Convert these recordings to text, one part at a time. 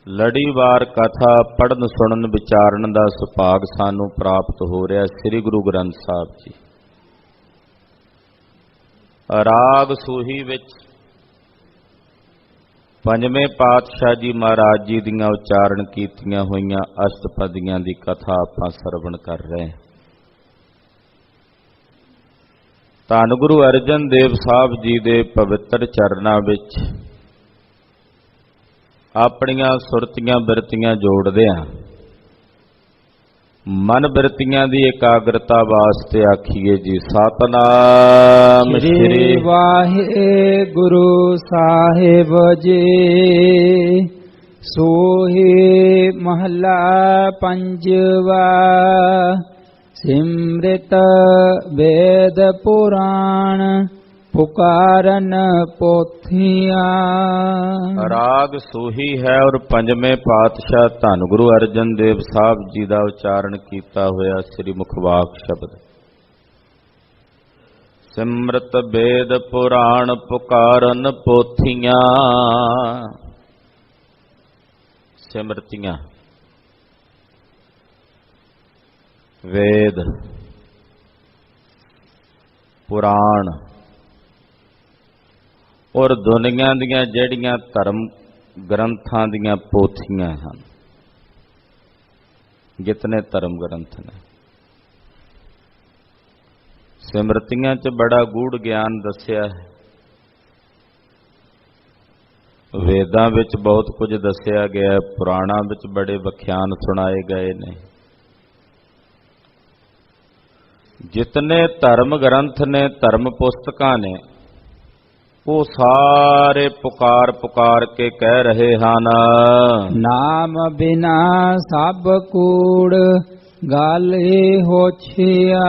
ਲੜੀਵਾਰ ਕਥਾ ਪੜਨ ਸੁਣਨ ਵਿਚਾਰਨ ਦਾ ਸੁਭਾਗ ਸਾਨੂੰ ਪ੍ਰਾਪਤ ਹੋ ਰਿਹਾ। ਸ੍ਰੀ ਗੁਰੂ ਗ੍ਰੰਥ ਸਾਹਿਬ ਜੀ ਰਾਗ ਸੂਹੀ ਵਿੱਚ ਪੰਜਵੇਂ ਪਾਤਸ਼ਾਹ ਜੀ ਮਹਾਰਾਜ ਜੀ ਦੀਆਂ ਉਚਾਰਨ ਕੀਤੀਆਂ ਹੋਈਆਂ ਅਸ਼ਟਪਦੀਆਂ ਦੀ ਕਥਾ ਆਪਾਂ ਸਰਵਣ ਕਰ ਰਹੇ ਹਾਂ। ਧੰਨ ਗੁਰੂ ਅਰਜਨ ਦੇਵ ਸਾਹਿਬ ਜੀ ਦੇ ਪਵਿੱਤਰ ਚਰਨਾਂ ਵਿੱਚ ਆਪਣੀਆਂ ਸੁਰਤੀਆਂ ਬਿਰਤੀਆਂ ਜੋੜਦੇ ਹਾਂ। ਮਨ ਬਿਰਤੀਆਂ ਦੀ ਇਕਾਗਰਤਾ ਵਾਸਤੇ ਆਖੀਏ ਜੀ ਸਤਨਾਮ ਸ੍ਰੀ ਵਾਹਿਗੁਰੂ ਸਾਹਿਬ ਜੀ। ਸੋਹੀ ਮਹਲਾ ਪੰਜਵਾ। ਸਿਮ੍ਰਿਤ ਵੇਦ ਪੁਰਾਣ ਪੁਕਾਰਨ ਪੋਥੀਆਂ। ਰਾਗ ਸੂਹੀ ਹੈ ਔਰ ਪੰਜਵੇਂ ਪਾਤਸ਼ਾਹ ਧੰਨ ਗੁਰੂ ਅਰਜਨ ਦੇਵ ਸਾਹਿਬ ਜੀ ਦਾ ਉਚਾਰਨ ਕੀਤਾ ਹੋਇਆ ਸ੍ਰੀ ਮੁਖਵਾਕ ਸ਼ਬਦ। ਸਿਮਰਤ ਵੇਦ ਪੁਰਾਣ ਪੁਕਾਰਨ ਪੋਥੀਆਂ। ਸਿਮਰਤੀਆਂ ਵੇਦ ਪੁਰਾਣ ਔਰ ਦੁਨੀਆਂ ਦੀਆਂ ਜਿਹੜੀਆਂ ਧਰਮ ਗ੍ਰੰਥਾਂ ਦੀਆਂ ਪੋਥੀਆਂ ਹਨ, ਜਿਤਨੇ ਧਰਮ ਗ੍ਰੰਥ ਨੇ, ਸਿਮਰਤੀਆਂ 'ਚ ਬੜਾ ਗੂੜ ਗਿਆਨ ਦੱਸਿਆ ਹੈ। ਵੇਦਾਂ ਵਿੱਚ ਬਹੁਤ ਕੁਝ ਦੱਸਿਆ ਗਿਆ, ਪੁਰਾਣਾਂ ਵਿੱਚ ਬੜੇ ਵਿਖਿਆਨ ਸੁਣਾਏ ਗਏ ਨੇ। ਜਿਤਨੇ ਧਰਮ ਗ੍ਰੰਥ ਨੇ, ਧਰਮ ਪੁਸਤਕਾਂ ਨੇ, ਉਹ ਸਾਰੇ ਪੁਕਾਰ ਪੁਕਾਰ ਕੇ ਕਹਿ ਰਹੇ ਹਨ, ਨਾਮ ਬਿਨਾ ਸਭ ਕੂੜ ਗੱਲ ਏ ਹੋਛਿਆ।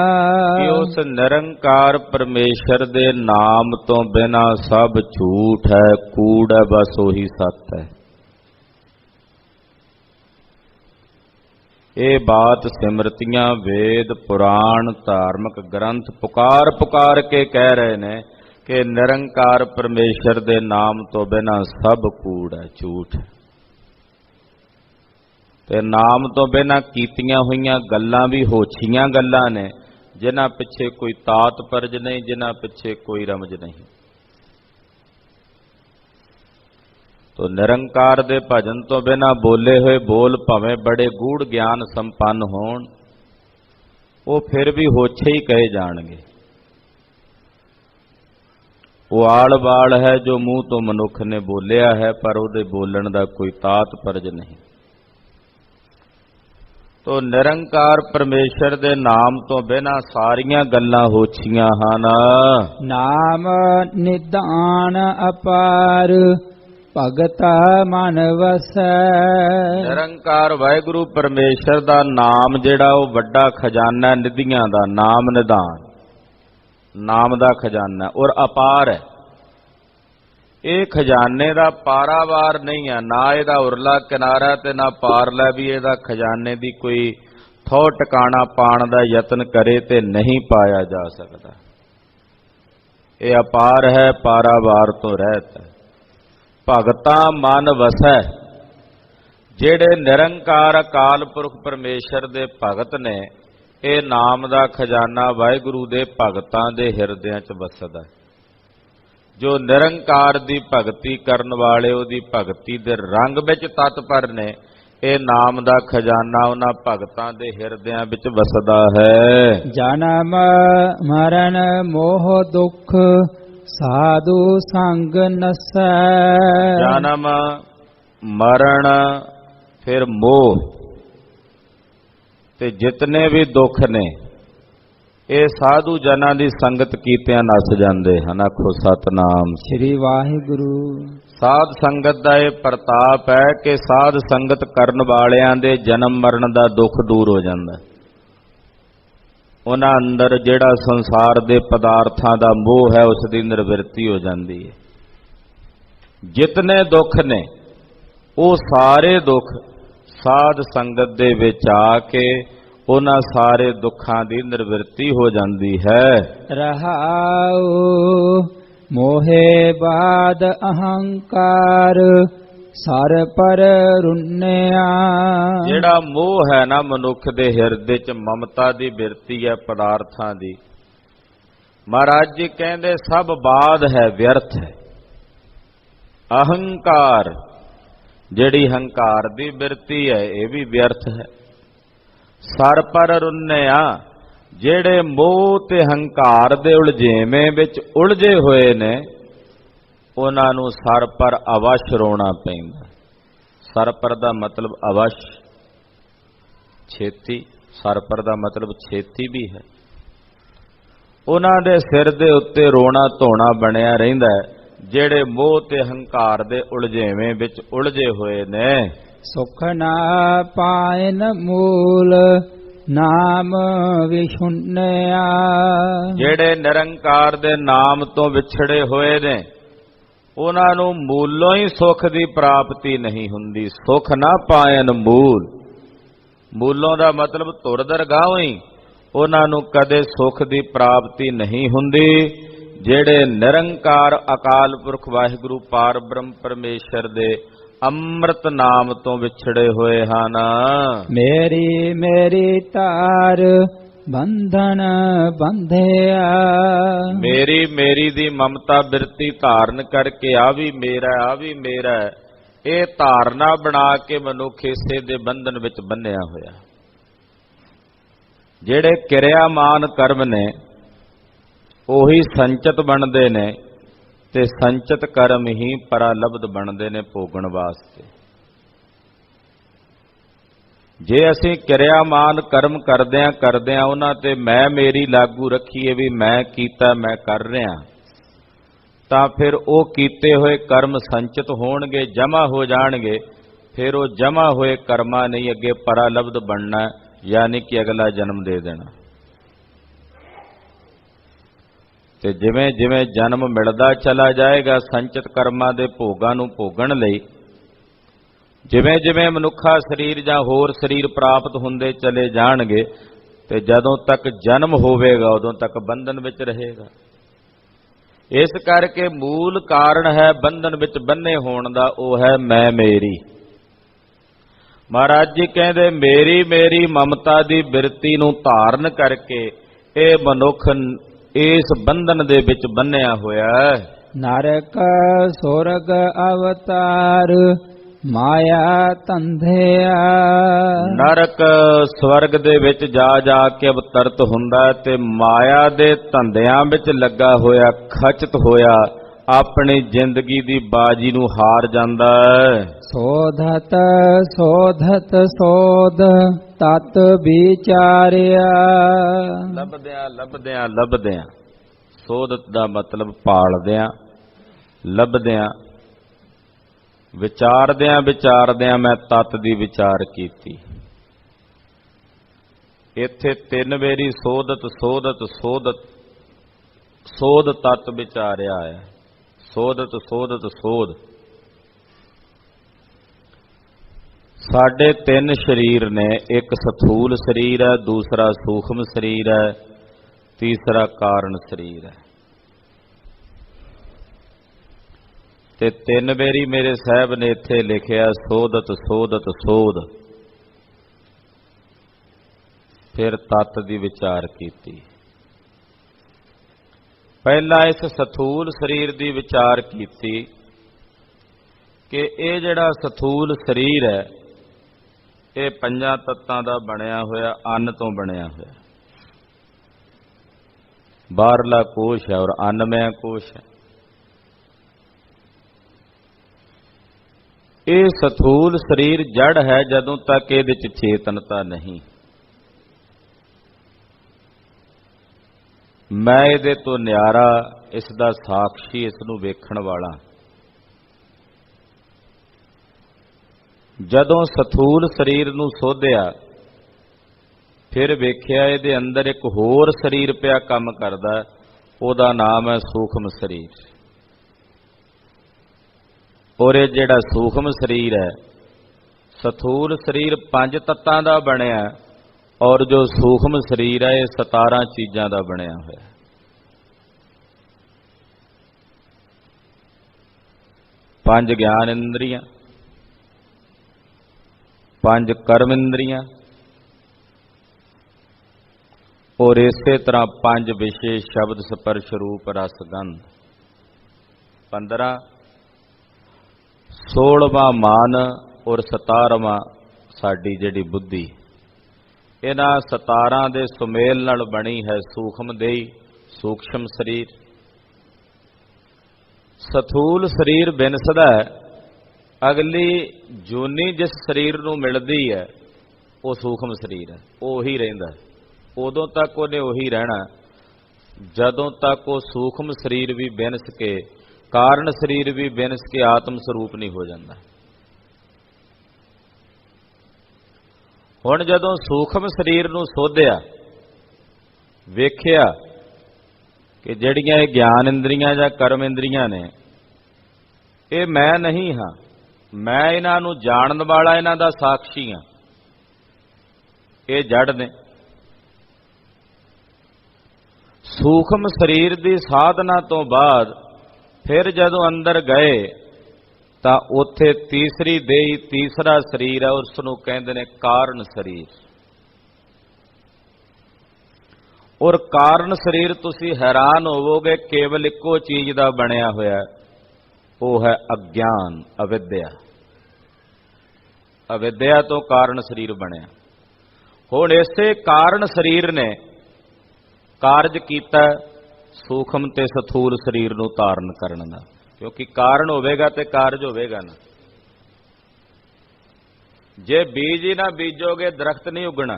ਕਿ ਉਸ ਨਿਰੰਕਾਰ ਪਰਮੇਸ਼ਰ ਦੇ ਨਾਮ ਤੋਂ ਬਿਨਾ ਸਭ ਝੂਠ ਹੈ, ਕੂੜ ਹੈ, ਬਸ ਉਹੀ ਸੱਤ ਹੈ। ਇਹ ਬਾਤ ਸਿਮਰਤੀਆਂ ਵੇਦ ਪੁਰਾਣ ਧਾਰਮਿਕ ਗ੍ਰੰਥ ਪੁਕਾਰ ਪੁਕਾਰ ਕੇ ਕਹਿ ਰਹੇ ਨੇ ਕਿ ਨਿਰੰਕਾਰ ਪਰਮੇਸ਼ਰ ਦੇ ਨਾਮ ਤੋਂ ਬਿਨਾਂ ਸਭ ਕੂੜ ਹੈ, ਝੂਠ ਹੈ। ਤੇ ਨਾਮ ਤੋਂ ਬਿਨਾਂ ਕੀਤੀਆਂ ਹੋਈਆਂ ਗੱਲਾਂ ਵੀ ਹੋਛੀਆਂ ਗੱਲਾਂ ਨੇ, ਜਿਨ੍ਹਾਂ ਪਿੱਛੇ ਕੋਈ ਤਾਤਪਰਜ ਨਹੀਂ, ਜਿਨ੍ਹਾਂ ਪਿੱਛੇ ਕੋਈ ਰਮਜ ਨਹੀਂ। ਤੋ ਨਿਰੰਕਾਰ ਦੇ ਭਜਨ ਤੋਂ ਬਿਨਾਂ ਬੋਲੇ ਹੋਏ ਬੋਲ ਭਾਵੇਂ ਬੜੇ ਗੂੜ ਗਿਆਨ ਸੰਪੰਨ ਹੋਣ, ਉਹ ਫਿਰ ਵੀ ਹੋਛੇ ਹੀ ਕਹੇ ਜਾਣਗੇ। ਉਹ ਆਲ ਬਾਲ ਹੈ ਜੋ ਮੂੰਹ ਤੋਂ ਮਨੁੱਖ ਨੇ ਬੋਲਿਆ ਹੈ, ਪਰ ਉਹਦੇ ਬੋਲਣ ਦਾ ਕੋਈ ਤਾਤਪਰਜ ਨਹੀਂ। ਤੋ ਨਿਰੰਕਾਰ ਪਰਮੇਸ਼ਰ ਦੇ ਨਾਮ ਤੋਂ ਬਿਨਾਂ ਸਾਰੀਆਂ ਗੱਲਾਂ ਹੋਛੀਆਂ ਹਨ। ਨਾਮ ਨਿਧਾਨ ਅਪਾਰ ਭਗਤਾ ਮਨ ਵਸੈ। ਨਿਰੰਕਾਰ ਵਾਹਿਗੁਰੂ ਪਰਮੇਸ਼ਰ ਦਾ ਨਾਮ ਜਿਹੜਾ ਉਹ ਵੱਡਾ ਖਜ਼ਾਨਾ ਨਿਧੀਆਂ ਦਾ, ਨਾਮ ਨਿਧਾਨ ਨਾਮ ਦਾ ਖਜ਼ਾਨਾ ਔਰ ਅਪਾਰ ਹੈ। ਇਹ ਖਜ਼ਾਨੇ ਦਾ ਪਾਰਾਵਾਰ ਨਹੀਂ ਹੈ, ਨਾ ਇਹਦਾ ਉਰਲਾ ਕਿਨਾਰਾ ਤੇ ਨਾ ਪਾਰਲਾ ਵੀ। ਇਹਦਾ ਖਜ਼ਾਨੇ ਦੀ ਕੋਈ ਥੋ ਟਿਕਾਣਾ ਪਾਣ ਦਾ ਯਤਨ ਕਰੇ ਤੇ ਨਹੀਂ ਪਾਇਆ ਜਾ ਸਕਦਾ। ਇਹ ਅਪਾਰ ਹੈ, ਪਾਰਾਵਾਰ ਤੋਂ ਰਹਿਤ ਹੈ। ਭਗਤਾ ਮਨ ਵਸੈ। ਜਿਹੜੇ ਨਿਰੰਕਾਰ ਅਕਾਲ ਪੁਰਖ ਪਰਮੇਸ਼ਰ ਦੇ ਭਗਤ ਨੇ, ਇਹ ਨਾਮ ਦਾ ਖਜ਼ਾਨਾ ਵਾਹਿਗੁਰੂ ਦੇ ਭਗਤਾਂ ਦੇ ਹਿਰਦਿਆਂ 'ਚ ਵਸਦਾ। ਜੋ ਨਿਰੰਕਾਰ ਦੀ ਭਗਤੀ ਕਰਨ ਵਾਲੇ, ਉਹਦੀ ਭਗਤੀ ਦੇ ਰੰਗ ਵਿੱਚ ਤਤਪਰ ਨੇ, ਇਹ ਨਾਮ ਦਾ ਖਜ਼ਾਨਾ ਉਹਨਾਂ ਭਗਤਾਂ ਦੇ ਹਿਰਦਿਆਂ ਵਿੱਚ ਵਸਦਾ ਹੈ। ਜਨਮ ਮਰਨ ਮੋਹ ਦੁੱਖ ਸਾਧੂ ਸੰਗ ਨਸੈ। ਜਨਮ ਮਰਨ ਫਿਰ ਮੋਹ ਤੇ ਜਿਤਨੇ ਵੀ ਦੁੱਖ ਨੇ, ਇਹ ਸਾਧੂ ਜਨਾਂ ਦੀ ਸੰਗਤ ਕੀਤਿਆਂ ਨਸ ਜਾਂਦੇ ਹਨ। ਆਖੋ ਸਤਨਾਮ ਸ੍ਰੀ ਵਾਹਿਗੁਰੂ। ਸਾਧ ਸੰਗਤ ਦਾ ਇਹ ਪ੍ਰਤਾਪ ਹੈ ਕਿ ਸਾਧ ਸੰਗਤ ਕਰਨ ਵਾਲਿਆਂ ਦੇ ਜਨਮ ਮਰਨ ਦਾ ਦੁੱਖ ਦੂਰ ਹੋ ਜਾਂਦਾ। ਉਹਨਾਂ ਅੰਦਰ ਜਿਹੜਾ ਸੰਸਾਰ ਦੇ ਪਦਾਰਥਾਂ ਦਾ ਮੋਹ ਹੈ, ਉਸ ਦੀ ਨਿਵਰਤੀ ਹੋ ਜਾਂਦੀ ਹੈ। ਜਿਤਨੇ ਦੁੱਖ ਨੇ, ਉਹ ਸਾਰੇ ਦੁੱਖ ਸਾਧ ਸੰਗਤ ਦੇ ਵਿੱਚ ਆ ਕੇ ਉਹਨਾਂ ਸਾਰੇ ਦੁੱਖਾਂ ਦੀ ਨਿਵਰਤੀ ਹੋ ਜਾਂਦੀ ਹੈ। ਰਹਾਉ ਮੋਹੇ ਬਾਦ ਅਹੰਕਾਰ ਸਰ ਪਰ ਰੁੰਨਿਆ। ਜਿਹੜਾ ਮੋਹ ਹੈ ਨਾ ਮਨੁੱਖ ਦੇ ਹਿਰਦੇ 'ਚ, ਮਮਤਾ ਦੀ ਬਿਰਤੀ ਹੈ ਪਦਾਰਥਾਂ ਦੀ, ਮਹਾਰਾਜ ਜੀ ਕਹਿੰਦੇ ਸਭ ਬਾਦ ਹੈ, ਵਿਅਰਥ ਹੈ। ਅਹੰਕਾਰ, ਜਿਹੜੀ ਹੰਕਾਰ ਦੀ ਬਿਰਤੀ ਹੈ, ਇਹ ਵੀ ਵਿਅਰਥ ਹੈ। ਸਰ ਪਰ ਰੁੰਨਿਆ, ਜਿਹੜੇ ਮੋਹ ਤੇ ਹੰਕਾਰ ਦੇ ਉਲਝੇਵੇਂ ਵਿੱਚ ਉਲਝੇ ਹੋਏ ਨੇ, ਉਹਨਾਂ ਨੂੰ ਸਰ ਪਰ ਅਵਸ਼ ਰੋਣਾ ਪੈਂਦਾ। ਸਰ ਪਰ ਦਾ ਮਤਲਬ ਅਵਸ਼, ਛੇਤੀ। ਸਰ ਪਰ ਦਾ ਮਤਲਬ ਛੇਤੀ ਵੀ ਹੈ। ਉਹਨਾਂ ਦੇ ਸਿਰ ਦੇ ਉੱਤੇ ਰੋਣਾ ਧੋਣਾ ਬਣਿਆ ਰਹਿੰਦਾ ਹੈ, ਜਿਹੜੇ ਮੋਹ ਤੇ ਹੰਕਾਰ ਦੇ ਉਲਝੇਵੇਂ ਵਿੱਚ ਉਲਝੇ ਹੋਏ ਨੇ। ਸੁਖ ਨਾ ਪਾਇਨ ਮੂਲ ਨਾਮ ਵਿਸ਼ੁੰਨਿਆ। ਜਿਹੜੇ ਨਿਰੰਕਾਰ ਦੇ ਨਾਮ ਤੋਂ ਵਿਛੜੇ ਹੋਏ ਨੇ, ਉਹਨਾਂ ਨੂੰ ਮੂਲੋਂ ਹੀ ਸੁਖ ਦੀ ਪ੍ਰਾਪਤੀ ਨਹੀਂ ਹੁੰਦੀ। ਸੁਖ ਨਾ ਪਾਇਨ ਮੂਲ, ਮੂਲੋਂ ਦਾ ਮਤਲਬ ਧੁਰ ਦਰਗਾਹੋਂ ਹੀ ਉਹਨਾਂ ਨੂੰ ਕਦੇ ਸੁਖ ਦੀ ਪ੍ਰਾਪਤੀ ਨਹੀਂ ਹੁੰਦੀ। ਜਿਹੜੇ ਨਿਰੰਕਾਰ ਅਕਾਲ ਪੁਰਖ ਵਾਹਿਗੁਰੂ ਪਾਰ ਬ੍ਰਹਮ ਪਰਮੇਸ਼ਰ ਦੇ ਅੰਮ੍ਰਿਤ ਨਾਮ ਤੋਂ ਵਿਛੜੇ ਹੋਏ ਹਨ। ਮੇਰੀ ਮੇਰੀ ਤਾਰ ਬੰਧਨ ਬੰਧਿਆ। ਮੇਰੀ ਮੇਰੀ ਦੀ ਮਮਤਾ ਬਿਰਤੀ ਧਾਰਨ ਕਰਕੇ ਆ ਵੀ ਮੇਰਾ, ਆ ਵੀ ਮੇਰਾ, ਇਹ ਧਾਰਨਾ ਬਣਾ ਕੇ ਮਨੁੱਖ ਇਸੇ ਦੇ ਬੰਧਨ ਵਿੱਚ ਬੰਨਿਆ ਹੋਇਆ। ਜਿਹੜੇ ਕਿਰਿਆਮਾਨ ਕਰਮ ਨੇ ਉਹੀ ਸੰਚਿਤ ਬਣਦੇ ਨੇ, ਤੇ ਸੰਚਿਤ ਕਰਮ ਹੀ ਪਰਾਲਬਧ ਬਣਦੇ ਨੇ ਭੋਗਣ ਵਾਸਤੇ। ਜੇ ਅਸੀਂ ਕਿਰਿਆਮਾਨ ਕਰਮ ਕਰਦਿਆਂ ਉਹਨਾਂ ਤੇ ਮੈਂ ਮੇਰੀ ਲਾਗੂ ਰੱਖੀਏ ਵੀ ਮੈਂ ਕੀਤਾ, ਮੈਂ ਕਰ ਰਿਹਾ, ਤਾਂ ਫਿਰ ਉਹ ਕੀਤੇ ਹੋਏ ਕਰਮ ਸੰਚਿਤ ਹੋਣਗੇ, ਜਮ੍ਹਾਂ ਹੋ ਜਾਣਗੇ। ਫਿਰ ਉਹ ਜਮ੍ਹਾਂ ਹੋਏ ਕਰਮਾਂ ਨਹੀਂ ਅੱਗੇ ਪਰਾਲਬਧ ਬਣਨਾ, ਯਾਨੀ ਕਿ ਅਗਲਾ ਜਨਮ ਦੇ ਦੇਣਾ। ਤੇ ਜਿਵੇਂ ਜਿਵੇਂ ਜਨਮ ਮਿਲਦਾ ਚਲਾ ਜਾਏਗਾ ਸੰਚਿਤ ਕਰਮਾਂ ਦੇ ਭੋਗਾਂ ਨੂੰ ਭੋਗਣ ਲਈ, ਜਿਵੇਂ ਜਿਵੇਂ ਮਨੁੱਖਾ ਸਰੀਰ ਜਾਂ ਹੋਰ ਸਰੀਰ ਪ੍ਰਾਪਤ ਹੁੰਦੇ ਚਲੇ ਜਾਣਗੇ, ਤੇ ਜਦੋਂ ਤੱਕ ਜਨਮ ਹੋਵੇਗਾ ਉਦੋਂ ਤੱਕ ਬੰਧਨ ਵਿੱਚ ਰਹੇਗਾ। ਇਸ ਕਰਕੇ ਮੂਲ ਕਾਰਨ ਹੈ ਬੰਧਨ ਵਿੱਚ ਬੰਨੇ ਹੋਣ ਦਾ, ਉਹ ਹੈ ਮੈਂ ਮੇਰੀ। ਮਹਾਰਾਜ ਜੀ ਕਹਿੰਦੇ ਮੇਰੀ ਮੇਰੀ ਮਮਤਾ ਦੀ ਬਿਰਤੀ ਨੂੰ ਧਾਰਨ ਕਰਕੇ ਇਹ ਮਨੁੱਖ ਇਸ ਬੰਧਨ ਦੇ ਵਿੱਚ ਬੰਨਿਆ ਹੋਇਆ ਹੈ। ਨਰਕ ਸੁਰਗ ਅਵਤਾਰ ਮਾਇਆ ਧੰਧਿਆ। ਨਰਕ ਸਵਰਗ ਦੇ ਵਿੱਚ ਜਾ ਜਾ ਕੇ ਅਵਤਰਤ ਹੁੰਦਾ ਤੇ ਮਾਇਆ ਦੇ ਧੰਦਿਆਂ ਵਿੱਚ ਲੱਗਾ ਹੋਇਆ, ਖਚਤ ਹੋਇਆ, ਆਪਣੀ ਜ਼ਿੰਦਗੀ ਦੀ ਬਾਜੀ ਨੂੰ ਹਾਰ ਜਾਂਦਾ ਹੈ। ਸੋਧਤ ਸੋਧਤ ਸੋਧ ਤਤ ਵਿਚਾਰਿਆ। ਲੱਭਦਿਆਂ ਲੱਭਦਿਆਂ ਲੱਭਦਿਆਂ, ਸੋਧਤ ਦਾ ਮਤਲਬ ਭਾਲਦਿਆਂ, ਲੱਭਦਿਆਂ, ਵਿਚਾਰਦਿਆਂ ਵਿਚਾਰਦਿਆਂ ਮੈਂ ਤਤ ਦੀ ਵਿਚਾਰ ਕੀਤੀ। ਇੱਥੇ 3 ਵੇਰੀ ਸੋਧਤ ਸੋਧਤ ਸੋਧਤ ਸੋਧ ਤਤ ਵਿਚਾਰਿਆ ਹੈ। ਸੋਧਤ ਸੋਧਤ ਸੋਧ। ਸਾਡੇ 3 ਸਰੀਰ ਨੇ, ਇੱਕ ਸਥੂਲ ਸਰੀਰ ਹੈ, ਦੂਸਰਾ ਸੂਖਮ ਸਰੀਰ ਹੈ, ਤੀਸਰਾ ਕਾਰਨ ਸਰੀਰ ਹੈ। ਤੇ 3 ਵੇਰੀ ਮੇਰੇ ਸਾਹਿਬ ਨੇ ਇੱਥੇ ਲਿਖਿਆ ਸੋਧਤ ਸੋਧਤ ਸੋਧ, ਫਿਰ ਤਤ ਦੀ ਵਿਚਾਰ ਕੀਤੀ। ਪਹਿਲਾਂ ਇਸ ਸਥੂਲ ਸਰੀਰ ਦੀ ਵਿਚਾਰ ਕੀਤੀ ਕਿ ਇਹ ਜਿਹੜਾ ਸਥੂਲ ਸਰੀਰ ਹੈ ਇਹ 5 ਤੱਤਾਂ ਦਾ ਬਣਿਆ ਹੋਇਆ, ਅੰਨ ਤੋਂ ਬਣਿਆ ਹੋਇਆ। ਬਾਹਰਲਾ ਕੋਸ਼ ਹੈ ਔਰ ਅੰਨਮय ਕੋਸ਼ ਹੈ। ਇਹ ਸਥੂਲ ਸਰੀਰ ਜੜ ਹੈ ਜਦੋਂ ਤੱਕ ਇਹਦੇ ਚ ਚੇਤਨਤਾ ਨਹੀਂ। ਮੈਂ ਇਹਦੇ ਤੋਂ ਨਿਆਰਾ, ਇਸ ਦਾ ਸਾਖੀ, ਇਸ ਨੂੰ ਵੇਖਣ ਵਾਲਾ। ਜਦੋਂ ਸਥੂਲ ਸਰੀਰ ਨੂੰ ਸੋਧਿਆ, ਫਿਰ ਵੇਖਿਆ ਇਹਦੇ ਅੰਦਰ ਇੱਕ ਹੋਰ ਸਰੀਰ ਪਿਆ ਕੰਮ ਕਰਦਾ, ਉਹਦਾ ਨਾਮ ਹੈ ਸੂਖਮ ਸਰੀਰ। ਔਰ ਇਹ ਜਿਹੜਾ ਸੂਖਮ ਸਰੀਰ ਹੈ, ਸਥੂਲ ਸਰੀਰ 5 ਤੱਤਾਂ ਦਾ ਬਣਿਆ, ਔਰ ਜੋ ਸੂਖਮ ਸਰੀਰ ਹੈ ਇਹ 17 ਚੀਜ਼ਾਂ ਦਾ ਬਣਿਆ ਹੋਇਆ। 5 ਗਿਆਨ ਇੰਦਰੀਆਂ, 5 कर्म इंद्रियां और इसे तरह 5 विशेष शब्द स्पर्श रूप रस गंध। 15 16वां मन और 17वां साडी जिहड़ी बुद्धि। इन्हां 17 दे सुमेल नाल बनी है सूक्ष्म देही, सूक्ष्म शरीर। सथूल शरीर बिनसदा है, अगली जूनी जिस शरीर नूं मिलदी है वो सूक्ष्म शरीर है, उही रहिंदा है। उदों तक उहने उही रहना जदों तक वो सूक्ष्म शरीर भी बिनस के, कारण शरीर भी बिनस के आत्म स्वरूप नहीं हो जाता। हुण जदों सूक्ष्म शरीर नूं सोधिया, वेखिया कि जिहड़ियां ये ज्ञान इंद्रियां जां कर्म इंद्रियां ने, ये मैं नहीं हाँ, मैं इन्हां नूं जानन वाला, इन्हां दा साक्षी हाँ, ये जड़ ने। सूक्ष्म शरीर की साधना तो बाद फिर जदों अंदर गए तां उत्थे तीसरी देही, तीसरा शरीर है, उसनूं कहंदे ने कारण शरीर। और कारण शरीर तुसी हैरान होवोगे, केवल इक्को चीज का बनया होया, वो है अज्ञान, अविद्या। अविद्या तो कारण शरीर बनया। हुण इसे कारण शरीर ने कारज कीता सूक्ष्म ते सथूल शरीर नूं धारण करन दा, क्योंकि कारण होवेगा ते कारज होवेगा ना। जे बीज ही ना बीजोगे दरख्त नहीं उगना।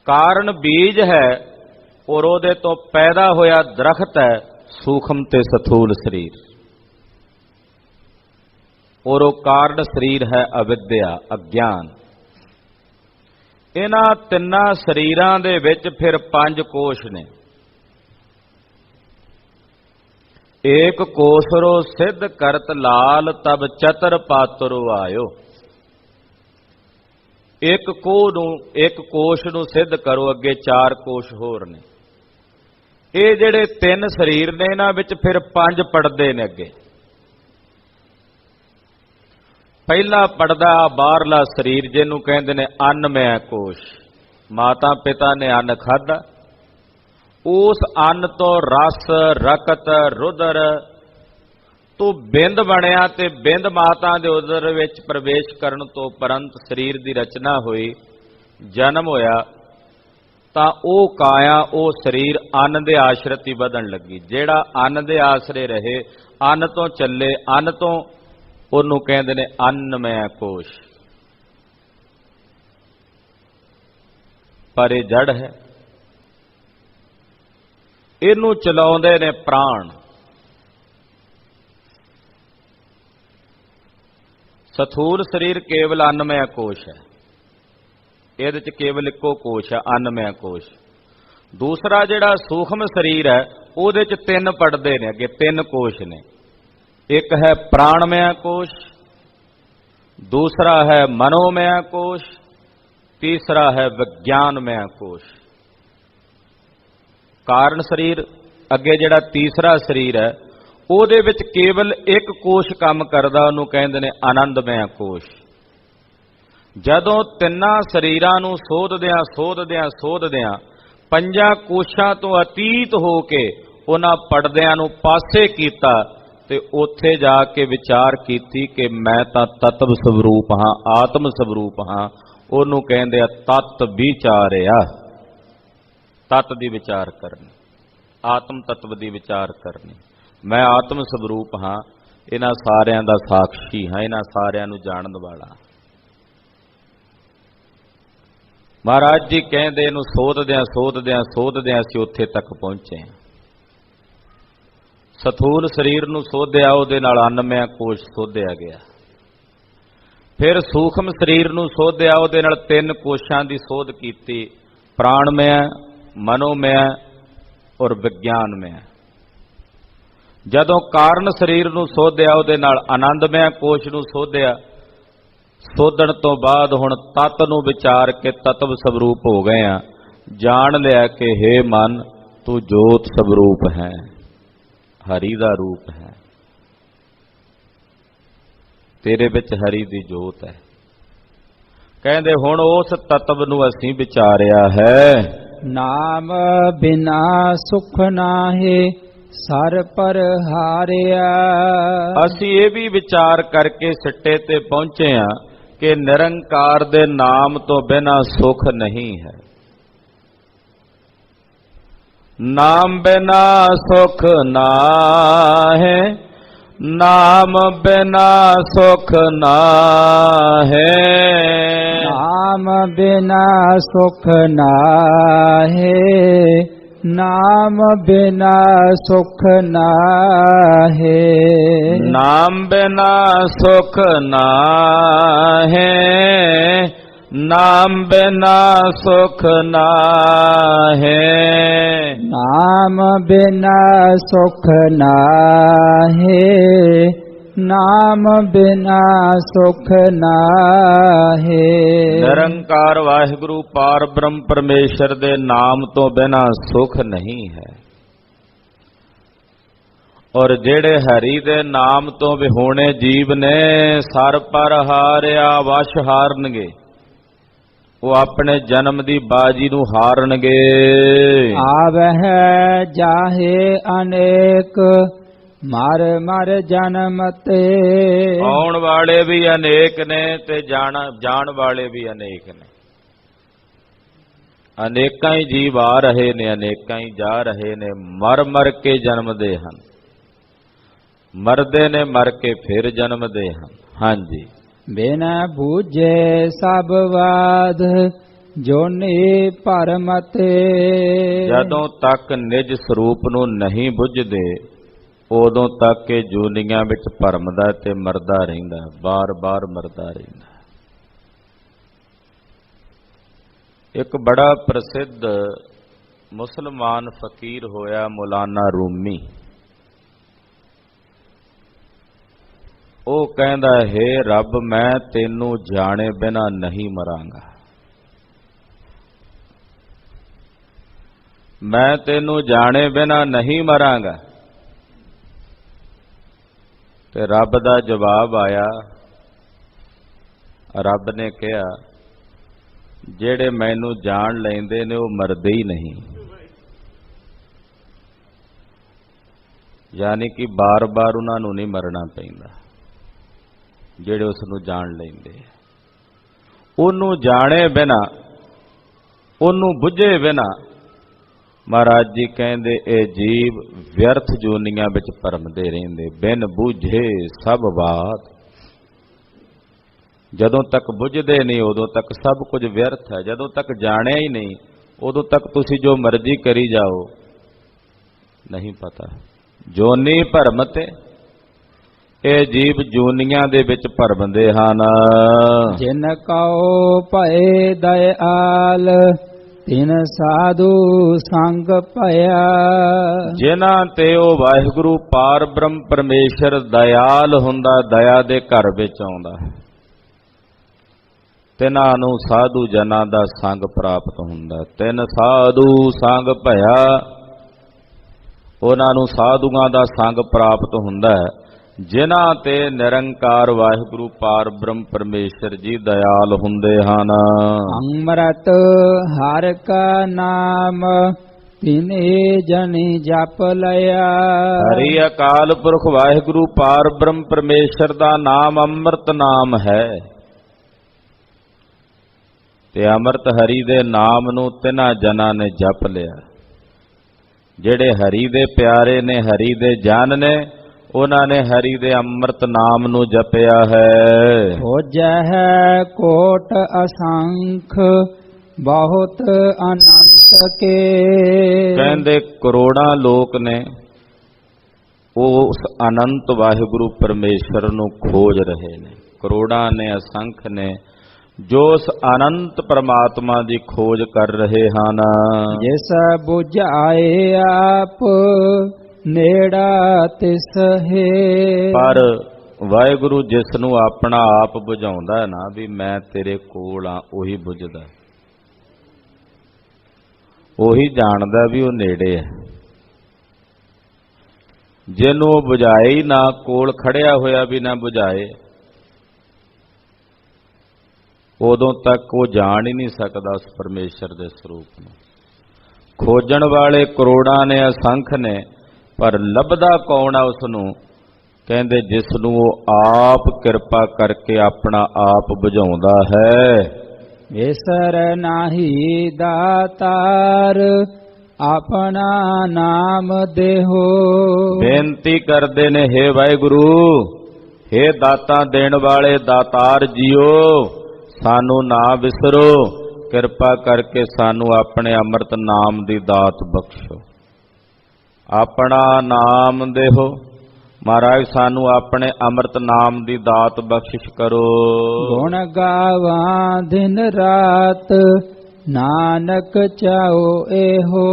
कारण बीज है और उहदे तो पैदा होया दरख्त है सूक्ष्म ते सथूल शरीर, और वो कारण शरीर है अविद्या, अज्ञान। इन्हां तिन्नां शरीरां दे विच फिर 5 कोश ने। एक कोसरो सिद्ध करत लाल, तब चतर पातरो आयो। एक कोश नूं सिद्ध करो, अगे 4 कोश होर ने। ये जिहड़े 3 शरीर ने, इन्हां विच फिर 5 पड़दे ने। अगे पहला पड़दा बाहरला शरीर, जिन्हों कहते ने अन्नमय कोश। माता पिता ने अन्न खाधा, उस अन्न तो रस, रकत, रुदर तो बिंद बनया, ते बिंद माता दे उदर विच प्रवेश करन तो उपरंत शरीर की रचना हुई, जन्म होया, तां ओ काया, ओ शरीर अन्न दे आश्रित ही बधन लगी। जिहड़ा अन्न दे आसरे रहे, अन्न तो चले, अन्न तो ਉਹਨੂੰ ਕਹਿੰਦੇ ਨੇ अन्नमय कोश। पर ਇਹ जड़ है, ਇਹਨੂੰ ਚਲਾਉਂਦੇ ਨੇ प्राण। सथूल शरीर केवल अन्नमय कोश है, ਇਹਦੇ ਚ केवल ਇੱਕੋ कोश है, अन्नमय कोश। दूसरा ਜਿਹੜਾ सूक्ष्म शरीर है, ਉਹਦੇ ਚ 3 ਪੜਦੇ ਨੇ, ਅੱਗੇ 3 कोश ने। एक है प्राणमय कोश, दूसरा है मनोमय कोश, तीसरा है विज्ञानमय कोश। कारण शरीर अगे जिहड़ा तीसरा शरीर है, ਉਹਦੇ ਵਿੱਚ केवल एक कोश काम करदा, ਉਹਨੂੰ ਕਹਿੰਦੇ ਨੇ आनंदमय कोश। ਜਦੋਂ ਤਿੰਨਾਂ शरीरां ਨੂੰ ਸੋਧਦਿਆਂ 5 कोशां तो अतीत हो के ਉਹਨਾਂ ਪੜਦਿਆਂ ਨੂੰ ਪਾਸੇ ਕੀਤਾ, ਤੇ ਉੱਥੇ ਜਾ ਕੇ ਵਿਚਾਰ ਕੀਤੀ ਕਿ ਮੈਂ ਤਾਂ ਤਤਵ ਸਵਰੂਪ ਹਾਂ, ਆਤਮ ਸਵਰੂਪ ਹਾਂ। ਉਹਨੂੰ ਕਹਿੰਦੇ ਆ ਤਤ ਵਿਚਾਰਿਆ। ਤਤ ਦੀ ਵਿਚਾਰ ਕਰਨੀ, ਆਤਮ ਤत्व ਦੀ ਵਿਚਾਰ ਕਰਨੀ। ਮੈਂ ਆਤਮ ਸਵਰੂਪ ਹਾਂ, ਇਹਨਾਂ ਸਾਰਿਆਂ ਦਾ ਸਾਖੀ ਹਾਂ, ਇਹਨਾਂ ਸਾਰਿਆਂ ਨੂੰ ਜਾਣਨ ਵਾਲਾ। ਮਹਾਰਾਜ ਜੀ ਕਹਿੰਦੇ ਇਹਨੂੰ ਸੋਧਦਿਆਂ ਅਸੀਂ ਉੱਥੇ ਤੱਕ ਪਹੁੰਚੇ ਹਾਂ। सथूल शरीर नूं सोधिया, उहदे नाल अन्नमय कोश सोधिया गया। फिर सूक्ष्म शरीर नूं सोधिया, उहदे नाल 3 कोशां दी सोध कीती, प्राणमय, मनोमय और विज्ञानमय। जदों कारण शरीर नूं सोधिया, उहदे नाल आनंदमय कोश नूं सोधिया। सोधण तो बाद हुण तत नूं विचार के तत्व स्वरूप हो गए आ। जान लिया कि हे मन, तू जोत स्वरूप है, हरि का रूप है, तेरे विच हरि दी जोत है। ਕਹਿੰਦੇ ਹੁਣ ਉਸ ਤਤਵ ਨੂੰ ਅਸੀਂ ਵਿਚਾਰਿਆ ਹੈ। ਨਾਮ ਬਿਨਾ ਸੁਖ ਨਾਹੀ ਸਰ ਪਰ ਹਾਰਿਆ। ਅਸੀਂ ਇਹ ਵੀ ਵਿਚਾਰ ਕਰਕੇ ਸਿੱਟੇ ਤੇ ਪਹੁੰਚੇ ਹਾਂ ਕਿ ਨਿਰੰਕਾਰ ਦੇ ਨਾਮ ਤੋਂ ਬਿਨਾਂ ਸੁਖ ਨਹੀਂ ਹੈ। ਨਾਮ ਬਿਨਾ ਸੁਖ ਨਾਹੀ, ਨਾਮ ਬਿਨਾ ਸੁਖ ਨਾਹੀ। ਨਾਮ ਬਿਨਾ ਸੁਖ ਨਾਹੀ, ਨਾਮ ਬਿਨਾ ਸੁਖ ਨਾਹੀ। ਨਾਮ ਬਿਨਾ ਸੁਖ ਨਾਹੀ, ਨਾਮ ਬਿਨਾ ਸੁਖ ਨਾਹੀ। ਨਾਮ ਬਿਨਾ ਸੁਖ ਨਾਹੀ, ਨਾਮ ਬਿਨਾ ਸੁਖ ਨਾਹੀ। ਨਿਰੰਕਾਰ ਵਾਹਿਗੁਰੂ ਪਾਰ ਬ੍ਰਹਮ ਪਰਮੇਸ਼ਰ ਦੇ ਨਾਮ ਤੋਂ ਬਿਨਾ ਸੁਖ ਨਹੀਂ ਹੈ। ਔਰ ਜਿਹੜੇ ਹਰੀ ਦੇ ਨਾਮ ਤੋਂ ਵਿਹੋਣੇ ਜੀਵ ਨੇ ਸਰ ਪਰ ਹਾਰਿਆ ਵਸ਼ ਹਾਰਨਗੇ, ਉਹ ਆਪਣੇ ਜਨਮ ਦੀ ਬਾਜੀ ਨੂੰ ਹਾਰਨਗੇ। ਆਵਹਿ ਜਾਹੇ ਅਨੇਕ ਮਰ ਮਰ ਜਨਮ ਤੇ। ਆਉਣ ਵਾਲੇ ਵੀ ਅਨੇਕ ਨੇ ਤੇ ਜਾਣ ਵਾਲੇ ਵੀ ਅਨੇਕ ਨੇ। ਅਨੇਕਾਂ ਹੀ ਜੀਵ ਆ ਰਹੇ ਨੇ, ਅਨੇਕਾਂ ਹੀ ਜਾ ਰਹੇ ਨੇ। ਮਰ ਮਰ ਕੇ ਜਨਮਦੇ ਹਨ, ਮਰਦੇ ਨੇ, ਮਰ ਕੇ ਫਿਰ ਜਨਮਦੇ ਹਨ। ਹਾਂਜੀ। ਬਿਨ ਬੂਝੇ ਸਭ ਬਾਧ ਜੋਨੀ ਭਰਮ ਤੇ। ਜਦੋਂ ਤੱਕ ਨਿਜ ਸਰੂਪ ਨੂੰ ਨਹੀਂ ਬੁੱਝਦੇ ਉਦੋਂ ਤੱਕ ਇਹ ਜੂਨੀਆਂ ਵਿੱਚ ਭਰਮਦਾ ਤੇ ਮਰਦਾ ਰਹਿੰਦਾ, ਬਾਰ-ਬਾਰ ਮਰਦਾ ਰਹਿੰਦਾ। ਇੱਕ ਬੜਾ ਪ੍ਰਸਿੱਧ ਮੁਸਲਮਾਨ ਫਕੀਰ ਹੋਇਆ ਮੌਲਾਨਾ ਰੂਮੀ। ਉਹ ਕਹਿੰਦਾ, ਹੇ ਰੱਬ, ਮੈਂ ਤੈਨੂੰ ਜਾਣੇ ਬਿਨਾ ਨਹੀਂ ਮਰਾਂਗਾ। ਮੈਂ ਤੈਨੂੰ ਜਾਣੇ ਬਿਨਾ ਨਹੀਂ ਮਰਾਂਗਾ। ਤੇ ਰੱਬ ਦਾ ਜਵਾਬ ਆਇਆ। ਰੱਬ ਨੇ ਕਿਹਾ, ਜਿਹੜੇ ਮੈਨੂੰ ਜਾਣ ਲੈਂਦੇ ਨੇ ਉਹ ਮਰਦੇ ਹੀ ਨਹੀਂ। ਯਾਨੀ ਕਿ ਬਾਰ-ਬਾਰ ਉਹਨਾਂ ਨੂੰ ਨਹੀਂ ਮਰਨਾ ਪੈਂਦਾ, ਜਿਹੜੇ ਉਸ ਨੂੰ ਜਾਣ ਲੈਂਦੇ। ਉਹਨੂੰ ਜਾਣੇ ਬਿਨਾ, ਉਹਨੂੰ ਬੁੱਝੇ ਬਿਨਾ ਮਹਾਰਾਜ ਜੀ ਕਹਿੰਦੇ ਇਹ ਜੀਵ ਵਿਅਰਥ ਜੂਨੀਆਂ ਵਿੱਚ ਭਰਮਦੇ ਰਹਿੰਦੇ। ਬਿਨ ਬੁੱਝੇ ਸਭ ਬਾਤ। ਜਦੋਂ ਤੱਕ ਬੁੱਝਦੇ ਨਹੀਂ ਉਦੋਂ ਤੱਕ ਸਭ ਕੁਝ ਵਿਅਰਥ ਹੈ। ਜਦੋਂ ਤੱਕ ਜਾਣਿਆ ਹੀ ਨਹੀਂ ਉਦੋਂ ਤੱਕ ਤੁਸੀਂ ਜੋ ਮਰਜ਼ੀ ਕਰੀ ਜਾਓ, ਨਹੀਂ ਪਤਾ। ਜੋਨੀ ਭਰਮ ਤੇ ਇਹ ਜੀਵ ਜੂਨੀਆਂ ਦੇ ਵਿੱਚ ਭਰਮਦੇ ਹਨ। ਜਿਨ ਕਉ ਭਏ ਦਇਆਲ ਤਿਨ ਸਾਧੂ ਸੰਗ ਭਇਆ। ਜਿਨ੍ਹਾਂ ਤੇ ਉਹ ਵਾਹਿਗੁਰੂ ਪਾਰ ਬ੍ਰਹਮ ਪਰਮੇਸ਼ਰ ਦਇਆਲ ਹੁੰਦਾ, ਦਇਆ ਦੇ ਘਰ ਵਿੱਚ ਆਉਂਦਾ, ਤਿਨਾਂ ਨੂੰ ਸਾਧੂ ਜਨਾਂ ਦਾ ਸੰਗ ਪ੍ਰਾਪਤ ਹੁੰਦਾ। ਤਿੰਨ ਸਾਧੂ ਸੰਗ ਭਇਆ, ਉਹਨਾਂ ਨੂੰ ਸਾਧੂਆਂ ਦਾ ਸੰਗ ਪ੍ਰਾਪਤ ਹੁੰਦਾ ਹੈ ਜਿਨ੍ਹਾਂ ਤੇ ਨਿਰੰਕਾਰ ਵਾਹਿਗੁਰੂ ਪਾਰ ਬ੍ਰਹਮ ਪਰਮੇਸ਼ਰ ਜੀ ਦਇਆਲ ਹੁੰਦੇ ਹਨ। ਅੰਮ੍ਰਿਤ ਹਰਿ ਕਾ ਨਾਮ ਤਿਨੇ ਜਨੀ ਜਪ ਲਿਆ। ਹਰੀ ਅਕਾਲ ਪੁਰਖ ਵਾਹਿਗੁਰੂ ਪਾਰ ਬ੍ਰਹਮ ਪਰਮੇਸ਼ਰ ਦਾ ਨਾਮ ਅੰਮ੍ਰਿਤ ਨਾਮ ਹੈ। ਤੇ ਅੰਮ੍ਰਿਤ ਹਰੀ ਦੇ ਨਾਮ ਨੂੰ ਤਿੰਨਾਂ ਜਨਾਂ ਨੇ ਜਪ ਲਿਆ। ਜਿਹੜੇ ਹਰੀ ਦੇ ਪਿਆਰੇ ਨੇ, ਹਰੀ ਦੇ ਜਨ ਨੇ, ਉਹਨਾਂ ਨੇ ਹਰੀ ਦੇ ਅੰਮ੍ਰਿਤ ਨਾਮ ਨੂੰ ਜਪਿਆ ਹੈ। ਹੋਜੈ ਕੋਟ ਅਸੰਖ ਬਹੁਤ ਅਨੰਤ ਕੇ। ਕਹਿੰਦੇ ਕਰੋੜਾਂ ਲੋਕ ਨੇ ਉਸ ਅਨੰਤ ਵਾਹਿਗੁਰੂ ਪਰਮੇਸ਼ਰ ਨੂੰ ਖੋਜ ਰਹੇ ਨੇ। ਕਰੋੜਾਂ ਨੇ, ਅਸੰਖ ਨੇ ਜੋ ਉਸ ਅਨੰਤ ਪਰਮਾਤਮਾ ਦੀ ਖੋਜ ਕਰ ਰਹੇ ਹਨ। ਜਿਸ ਬੁਝਾਏ ਆਪ ਨੇੜਾ ਤਿਸ ਹੈ। ਪਰ ਵਾਹਿਗੁਰੂ ਜਿਸ ਨੂੰ ਆਪਣਾ ਆਪ ਬੁਝਾਉਂਦਾ ਨਾ ਵੀ ਮੈਂ ਤੇਰੇ ਕੋਲ ਆ, ਉਹੀ ਬੁਝਦਾ, ਉਹੀ ਜਾਣਦਾ ਵੀ ਉਹ ਨੇੜੇ ਹੈ। ਜਿਹਨੂੰ ਉਹ ਬੁਝਾਏ ਹੀ ਨਾ, ਕੋਲ ਖੜਿਆ ਹੋਇਆ ਵੀ ਨਾ ਬੁਝਾਏ, ਉਦੋਂ ਤੱਕ ਉਹ ਜਾਣ ਹੀ ਨਹੀਂ ਸਕਦਾ ਉਸ ਪਰਮੇਸ਼ਰ ਦੇ ਸਰੂਪ ਨੂੰ। ਖੋਜਣ ਵਾਲੇ ਕਰੋੜਾਂ ਨੇ, ਅਸੰਖ ਨੇ, ਪਰ ਲੱਭਦਾ ਕੌਣ ਆ ਉਸ ਨੂੰ? ਕਹਿੰਦੇ ਜਿਸ ਨੂੰ ਉਹ ਆਪ ਕਿਰਪਾ ਕਰਕੇ ਆਪਣਾ ਆਪ ਬੁਝਾਉਂਦਾ ਹੈ। ਵਿਸਰ ਨਾਹੀ ਦਾਤਾਰ ਆਪਣਾ ਨਾਮ ਦੇਹੋ। ਬੇਨਤੀ ਕਰਦੇ ਨੇ, ਹੇ ਵਾਹਿਗੁਰੂ, ਹੇ ਦਾਤਾਂ ਦੇਣ ਵਾਲੇ ਦਾਤਾਰ ਜੀਓ, ਸਾਨੂੰ ਨਾ ਵਿਸਰੋ, ਕਿਰਪਾ ਕਰਕੇ ਸਾਨੂੰ ਆਪਣੇ ਅੰਮ੍ਰਿਤ ਨਾਮ ਦੀ ਦਾਤ ਬਖਸ਼ੋ। ਆਪਣਾ ਨਾਮ ਦੇਹੋ, ਮਹਾਰਾਜ ਸਾਨੂੰ ਆਪਣੇ ਅੰਮ੍ਰਿਤ ਨਾਮ ਦੀ ਦਾਤ ਬਖਸ਼ਿਸ਼ ਕਰੋ। ਗੁਣ ਗਾਵਾਂ ਦਿਨ ਰਾਤ ਨਾਨਕ ਚਾਓ ਇਹੋ।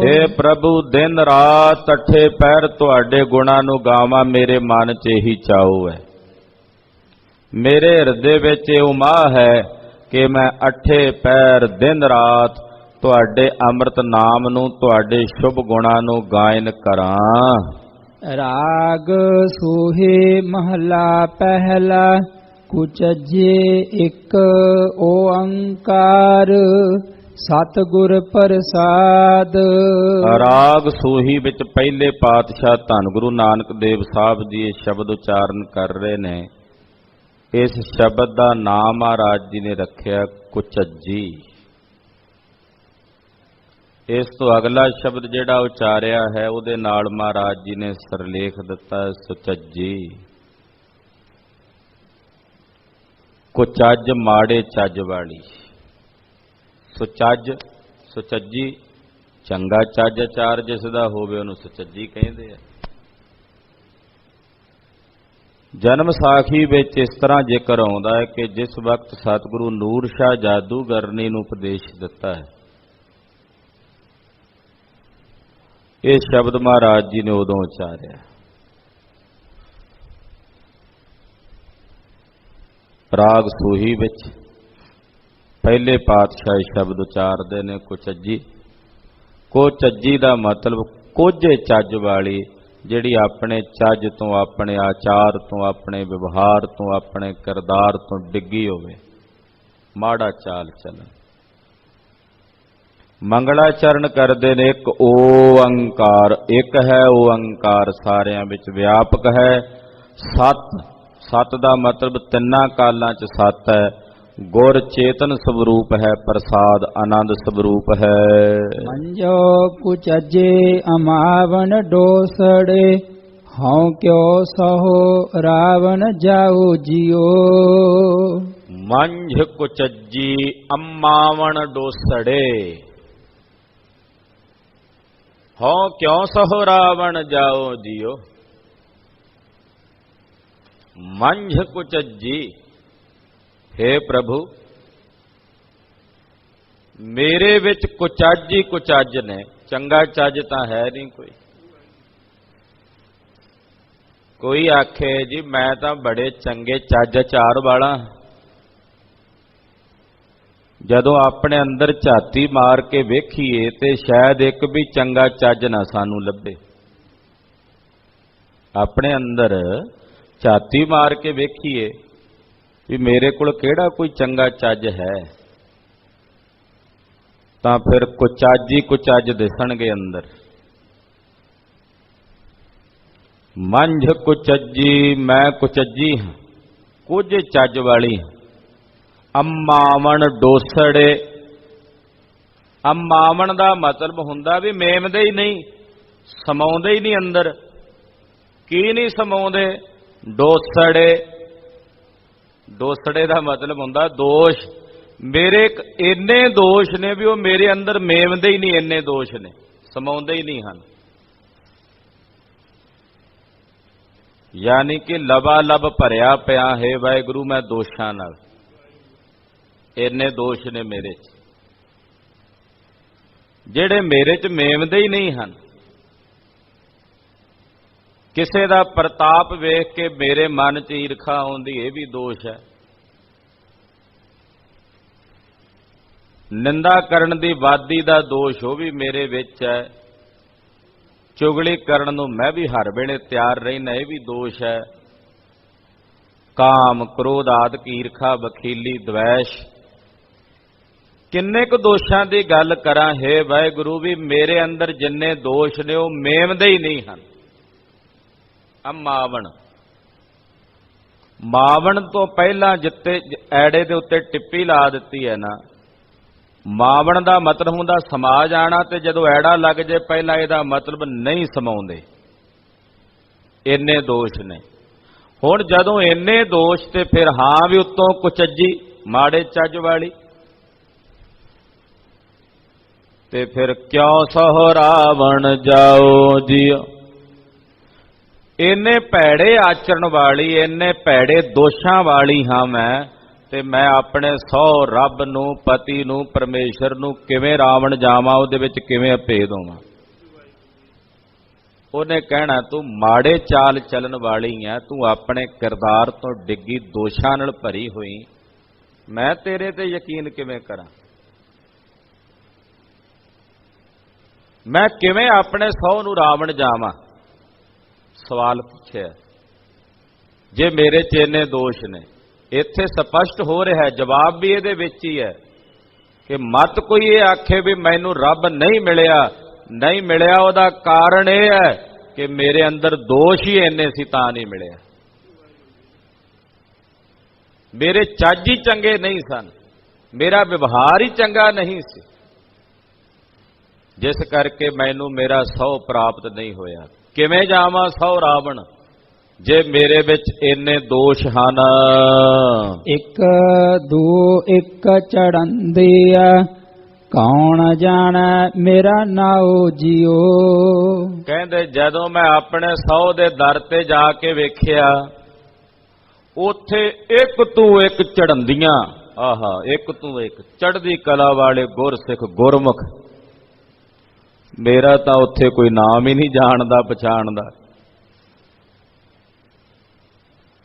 ਹੇ ਪ੍ਰਭੂ, ਦਿਨ ਰਾਤ ਅੱਠੇ ਪਹਿਰ ਤੁਹਾਡੇ ਗੁਣਾਂ ਨੂੰ ਗਾਵਾਂ, ਮੇਰੇ ਮਨ 'ਚ ਇਹੀ ਚਾਉ ਹੈ। ਮੇਰੇ ਹਿਰਦੇ ਵਿੱਚ ਇਹ ਉਮਾਹ ਹੈ ਕਿ ਮੈਂ ਅੱਠੇ ਪਹਿਰ ਦਿਨ ਰਾਤ ਤੁਹਾਡੇ ਅੰਮ੍ਰਿਤ ਨਾਮ ਨੂੰ, ਤੁਹਾਡੇ ਸ਼ੁਭ ਗੁਣਾਂ ਨੂੰ ਗਾਇਨ ਕਰਾਂ। ਰਾਗ ਸੋਹੇ ਮਹਲਾ ਪਹਿਲਾ ਕੁਚਜੇ ਇੱਕ ਓੰਕਾਰ ਸਤਿਗੁਰ ਪ੍ਰਸਾਦ। ਰਾਗ ਸੋਹੀ ਵਿੱਚ ਪਹਿਲੇ ਪਾਤਸ਼ਾਹ ਧੰਨ ਗੁਰੂ ਨਾਨਕ ਦੇਵ ਸਾਹਿਬ ਜੀ ਇਹ ਸ਼ਬਦ ਉਚਾਰਨ ਕਰ ਰਹੇ ਨੇ। ਇਸ ਸ਼ਬਦ ਦਾ ਨਾਮ ਮਹਾਰਾਜ ਜੀ ਨੇ ਰੱਖਿਆ ਕੁਚਜੀ। ਇਸ ਤੋਂ ਅਗਲਾ ਸ਼ਬਦ ਜਿਹੜਾ ਉਚਾਰਿਆ ਹੈ ਉਹਦੇ ਨਾਲ ਮਹਾਰਾਜ ਜੀ ਨੇ ਸਰਲੇਖ ਦਿੱਤਾ ਸੁਚੱਜੀ। ਕੁਚੱਜ ਮਾੜੇ ਚੱਜ ਵਾਲੀ, ਸੁਚੱਜ ਸੁਚੱਜੀ, ਚੰਗਾ ਚੱਜ ਆਚਾਰ ਜਿਸ ਦਾ ਹੋਵੇ ਉਹਨੂੰ ਸੁਚੱਜੀ ਕਹਿੰਦੇ ਆ। ਜਨਮ ਸਾਖੀ ਵਿੱਚ ਇਸ ਤਰ੍ਹਾਂ ਜ਼ਿਕਰ ਆਉਂਦਾ ਹੈ ਕਿ ਜਿਸ ਵਕਤ ਸਤਿਗੁਰੂ ਨੂਰ ਸ਼ਾਹ ਜਾਦੂਗਰਨੀ ਨੂੰ ਉਪਦੇਸ਼ ਦਿੱਤਾ ਹੈ, ਇਹ ਸ਼ਬਦ ਮਹਾਰਾਜ ਜੀ ਨੇ ਉਦੋਂ ਉਚਾਰਿਆ। ਰਾਗ ਸੂਹੀ ਵਿੱਚ ਪਹਿਲੇ ਪਾਤਸ਼ਾਹ ਸ਼ਬਦ ਉਚਾਰਦੇ ਨੇ ਕੁਚੱਜੀ। ਕੁਚੱਜੀ ਦਾ ਮਤਲਬ ਕੋਝੇ ਚੱਜ ਵਾਲੀ, ਜਿਹੜੀ ਆਪਣੇ ਚੱਜ ਤੋਂ, ਆਪਣੇ ਆਚਾਰ ਤੋਂ, ਆਪਣੇ ਵਿਵਹਾਰ ਤੋਂ, ਆਪਣੇ ਕਿਰਦਾਰ ਤੋਂ ਡਿੱਗੀ ਹੋਵੇ, ਮਾੜਾ ਚਾਲ ਚੱਲਣ। ਮੰਗਲਾਚਰਨ ਕਰਦੇ ਨੇ ਇੱਕ ਓੰਕਾਰ, ਇੱਕ ਹੈ ਓੰਕਾਰ, ਸਾਰਿਆਂ ਵਿੱਚ ਵਿਆਪਕ ਹੈ। ਸਤ, ਸਤ ਦਾ ਮਤਲਬ ਤਿੰਨਾਂ ਕਾਲਾਂ 'ਚ ਸਤ ਹੈ। ਗੁਰ ਚੇਤਨ ਸਵਰੂਪ ਹੈ, ਪ੍ਰਸਾਦ ਆਨੰਦ ਸਵਰੂਪ ਹੈ। ਮੰਜੋ ਕੁਚਜੇ ਅਮਾਵਨ ਡੋਸੜੇ ਹਉ ਕਿਉ ਸਹੋ ਰਾਵਣ ਜਾਉ ਜਿਉ। ਮੰਝ ਕੁਚੱਜੀ ਅਮਾਵਣ ਡੋਸੜੇ ਹਉ ਕਿਉ ਸਹੋ ਰਾਵਣ ਜਾਉ ਜਿਉ। ਮੰਝ ਕੁਚੱਜੀ, ਹੇ ਪ੍ਰਭੂ, ਮੇਰੇ ਵਿੱਚ ਕੁਚੱਜ ਹੀ ਕੁਚੱਜ ਨੇ, ਚੰਗਾ ਚੱਜ ਤਾਂ ਹੈ ਨਹੀਂ ਕੋਈ। ਕੋਈ ਆਖੇ ਜੀ ਮੈਂ ਤਾਂ ਬੜੇ ਚੰਗੇ ਚੱਜ ਆਚਾਰ ਵਾਲਾ, ਜਦੋਂ ਆਪਣੇ ਅੰਦਰ ਝਾਤੀ ਮਾਰ ਕੇ ਵੇਖੀਏ ਤੇ ਸ਼ਾਇਦ ਇੱਕ ਵੀ ਚੰਗਾ ਚੱਜ ਨਾ ਸਾਨੂੰ ਲੱਭੇ। ਆਪਣੇ ਅੰਦਰ ਝਾਤੀ ਮਾਰ ਕੇ ਵੇਖੀਏ ਵੀ ਮੇਰੇ ਕੋਲ ਕਿਹੜਾ ਕੋਈ ਚੰਗਾ ਚੱਜ ਹੈ, ਤਾਂ ਫਿਰ ਕੁਚੱਜ ਹੀ ਕੁਚੱਜ ਦਿਸਣਗੇ ਅੰਦਰ। ਮੰਝ ਕੁਚੱਜੀ, ਮੈਂ ਕੁਚੱਜੀ ਹਾਂ, ਕੁਝ ਚੱਜ ਵਾਲੀ ਹਾਂ। ਅੰਮਾਵਣ ਡੋਸੜੇ, ਅੰਮਾਵਣ ਦਾ ਮਤਲਬ ਹੁੰਦਾ ਵੀ ਮੇਮਦੇ ਹੀ ਨਹੀਂ, ਸਮਾਉਂਦੇ ਹੀ ਨਹੀਂ ਅੰਦਰ। ਕੀ ਨਹੀਂ ਸਮਾਉਂਦੇ? ਡੋਸੜੇ, ਡੋਸੜੇ ਦਾ ਮਤਲਬ ਹੁੰਦਾ ਦੋਸ਼। ਮੇਰੇ ਇੰਨੇ ਦੋਸ਼ ਨੇ ਵੀ ਉਹ ਮੇਰੇ ਅੰਦਰ ਮੇਮਦੇ ਹੀ ਨਹੀਂ, ਇੰਨੇ ਦੋਸ਼ ਨੇ, ਸਮਾਉਂਦੇ ਹੀ ਨਹੀਂ ਹਨ। ਯਾਨੀ ਕਿ ਲਬਾ ਲਬ ਭਰਿਆ ਪਿਆ ਹੈ ਵਾਹਿਗੁਰੂ ਮੈਂ ਦੋਸ਼ਾਂ ਨਾਲ, ਇੰਨੇ ਦੋਸ਼ ਨੇ ਮੇਰੇ 'ਚ, ਜਿਹੜੇ ਮੇਰੇ 'ਚ ਮੇਮਦੇ ਹੀ ਨਹੀਂ ਹਨ। ਕਿਸੇ ਦਾ ਪ੍ਰਤਾਪ ਵੇਖ ਕੇ ਮੇਰੇ ਮਨ 'ਚ ਈਰਖਾ ਆਉਂਦੀ, ਇਹ ਵੀ ਦੋਸ਼ ਹੈ। ਨਿੰਦਾ ਕਰਨ ਦੀ ਵਾਦੀ ਦਾ ਦੋਸ਼ ਉਹ ਵੀ ਮੇਰੇ ਵਿੱਚ ਹੈ। ਚੁਗਲੀ ਕਰਨ ਨੂੰ ਮੈਂ ਵੀ ਹਰ ਵੇਲੇ ਤਿਆਰ ਰਹਿਣਾ, ਇਹ ਵੀ ਦੋਸ਼ ਹੈ। ਕਾਮ, ਕ੍ਰੋਧ ਆਦਿ, ਈਰਖਾ, ਬਖੀਲੀ, ਦਵੈਸ਼। ਕਿੰਨੇ ਕੁ ਦੋਸ਼ਾਂ ਦੀ ਗੱਲ ਕਰਾਂ ਹੈ ਵਾਹਿਗੁਰੂ, ਵੀ ਮੇਰੇ ਅੰਦਰ ਜਿੰਨੇ ਦੋਸ਼ ਨੇ ਉਹ ਮੇਮਦੇ ਹੀ ਨਹੀਂ ਹਨ। ਮਾਵਣ, ਮਾਵਣ ਤੋਂ ਪਹਿਲਾਂ ਜਿੱਤੇ ਐੜੇ ਦੇ ਉੱਤੇ ਟਿੱਪੀ ਲਾ ਦਿੱਤੀ ਹੈ ਨਾ, ਮਾਵਣ ਦਾ ਮਤਲਬ ਹੁੰਦਾ ਸਮਾ ਜਾਣਾ, ਤੇ ਜਦੋਂ ਐੜਾ ਲੱਗ ਜੇ ਪਹਿਲਾਂ ਇਹਦਾ ਮਤਲਬ ਨਹੀਂ ਸਮਾਉਂਦੇ, ਇੰਨੇ ਦੋਸ਼ ਨੇ। ਹੁਣ ਜਦੋਂ ਇੰਨੇ ਦੋਸ਼ ਤੇ ਫਿਰ ਹਾਂ ਵੀ ਉੱਤੋਂ ਕੁਚੱਜੀ, ਮਾੜੇ ਚੱਜ ਵਾਲੀ, ਤੇ ਫਿਰ ਕਿਉ ਸਹੁ ਰਾਵਣ ਜਾਓ ਜੀਓ। ਇੰਨੇ ਭੈੜੇ ਆਚਰਣ ਵਾਲੀ, ਇੰਨੇ ਭੈੜੇ ਦੋਸ਼ਾਂ ਵਾਲੀ ਹਾਂ ਮੈਂ, ਤੇ ਮੈਂ ਆਪਣੇ ਸਹੁ ਰੱਬ ਨੂੰ, ਪਤੀ ਨੂੰ, ਪਰਮੇਸ਼ਰ ਨੂੰ ਕਿਵੇਂ ਰਾਵਣ ਜਾਵਾਂ, ਉਹਦੇ ਵਿੱਚ ਕਿਵੇਂ ਅਭੇਦ ਹੋਵਾਂ। ਉਹਨੇ ਕਹਿਣਾ ਤੂੰ ਮਾੜੇ ਚਾਲ ਚੱਲਣ ਵਾਲੀ ਆ, ਤੂੰ ਆਪਣੇ ਕਿਰਦਾਰ ਤੋਂ ਡਿੱਗੀ, ਦੋਸ਼ਾਂ ਨਾਲ ਭਰੀ ਹੋਈ, ਮੈਂ ਤੇਰੇ ਤੇ ਯਕੀਨ ਕਿਵੇਂ ਕਰਾਂ। ਮੈਂ ਕਿਵੇਂ ਆਪਣੇ ਸਹੁ ਨੂੰ ਰਾਵਣ ਜਾਵਾਂ। ਸਵਾਲ ਪੁੱਛਿਆ, ਜੇ ਮੇਰੇ 'ਚ ਇੰਨੇ ਦੋਸ਼ ਨੇ। ਇੱਥੇ ਸਪਸ਼ਟ ਹੋ ਰਿਹਾ, ਜਵਾਬ ਵੀ ਇਹਦੇ ਵਿੱਚ ਹੀ ਹੈ ਕਿ ਮਤ ਕੋਈ ਇਹ ਆਖੇ ਵੀ ਮੈਨੂੰ ਰੱਬ ਨਹੀਂ ਮਿਲਿਆ। ਨਹੀਂ ਮਿਲਿਆ ਉਹਦਾ ਕਾਰਨ ਇਹ ਹੈ ਕਿ ਮੇਰੇ ਅੰਦਰ ਦੋਸ਼ ਹੀ ਇੰਨੇ ਸੀ ਤਾਂ ਨਹੀਂ ਮਿਲਿਆ। ਮੇਰੇ ਚੱਜ ਹੀ ਚੰਗੇ ਨਹੀਂ ਸਨ, ਮੇਰਾ ਵਿਵਹਾਰ ਹੀ ਚੰਗਾ ਨਹੀਂ ਸੀ, ਜਿਸ ਕਰਕੇ ਮੈਨੂੰ ਮੇਰਾ ਸਹੁ ਪ੍ਰਾਪਤ ਨਹੀਂ ਹੋਇਆ। ਕਿਵੇਂ ਜਾਵਾਂ ਸਹੁ ਰਾਵਣ ਜੇ ਮੇਰੇ ਵਿੱਚ ਇੰਨੇ ਦੋਸ਼ ਹਨ। ਇੱਕ ਦੋ ਇੱਕ ਚੜੰਦੇ ਆ, ਕੌਣ ਜਾਣੈ ਮੇਰਾ ਨਾਉ ਜੀਓ। ਕਹਿੰਦੇ ਜਦੋਂ ਮੈਂ ਆਪਣੇ ਸਹੁ ਦੇ ਦਰ ਤੇ ਜਾ ਕੇ ਵੇਖਿਆ, ਉੱਥੇ ਇੱਕ ਤੋਂ ਇੱਕ ਚੜੰਦੀਆਂ, ਆਹਾ, ਇੱਕ ਤੋਂ ਇੱਕ ਚੜ੍ਹਦੀ ਕਲਾ ਵਾਲੇ ਗੁਰਸਿੱਖ ਗੁਰਮੁਖ। ਮੇਰਾ ਤਾਂ ਉੱਥੇ ਕੋਈ ਨਾਮ ਹੀ ਨਹੀਂ ਜਾਣਦਾ ਪਛਾਣਦਾ।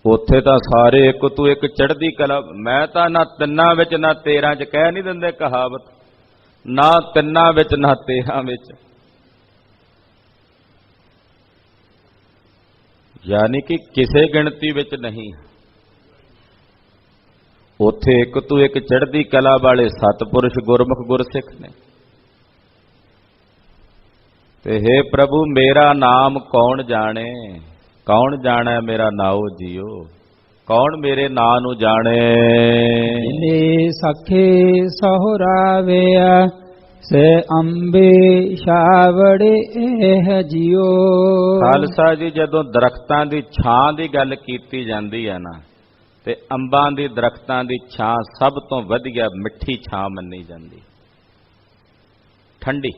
ਉੱਥੇ ਤਾਂ ਸਾਰੇ ਇੱਕ ਤੋਂ ਇੱਕ ਚੜ੍ਹਦੀ ਕਲਾ। ਮੈਂ ਤਾਂ ਨਾ ਤਿੰਨਾਂ ਵਿੱਚ ਨਾ 13 ਚ ਕਹਿ ਨਹੀਂ ਦਿੰਦੇ ਕਹਾਵਤ, ਨਾ ਤਿੰਨਾਂ ਵਿੱਚ ਨਾ 13 ਵਿੱਚ, ਯਾਨੀ ਕਿ ਕਿਸੇ ਗਿਣਤੀ ਵਿੱਚ ਨਹੀਂ। ਉੱਥੇ ਇੱਕ ਤੋਂ ਇੱਕ ਚੜ੍ਹਦੀ ਕਲਾ ਵਾਲੇ ਸਤਿਪੁਰਸ਼ ਗੁਰਮੁਖ ਗੁਰਸਿੱਖ ਨੇ। ਤੇ ਹੇ ਪ੍ਰਭੂ ਮੇਰਾ ਨਾਮ ਕੌਣ ਜਾਣੇ, ਕੌਣ ਜਾਣੈ ਮੇਰਾ ਨਾਉ ਜੀਓ। ਕੌਣ ਮੇਰੇ ਨਾਂ ਨੂੰ ਜਾਣੇ। ਜਿਨੇ ਸਖੇ ਸਹੁ ਰਾਵਿਆ, ਸੇ ਅੰਬੇ ਛਾਵੜੇ ਇਹ ਜੀਓ। ਖਾਲਸਾ ਜੀ, ਜਦੋਂ ਦਰਖਤਾਂ ਦੀ ਛਾਂ ਦੀ ਗੱਲ ਕੀਤੀ ਜਾਂਦੀ ਹੈ ਨਾ, ਤੇ ਅੰਬਾਂ ਦੀ ਦਰਖਤਾਂ ਦੀ ਛਾਂ ਸਭ ਤੋਂ ਵਧੀਆ ਮਿੱਠੀ ਛਾਂ ਮੰਨੀ ਜਾਂਦੀ, ਠੰਡੀ।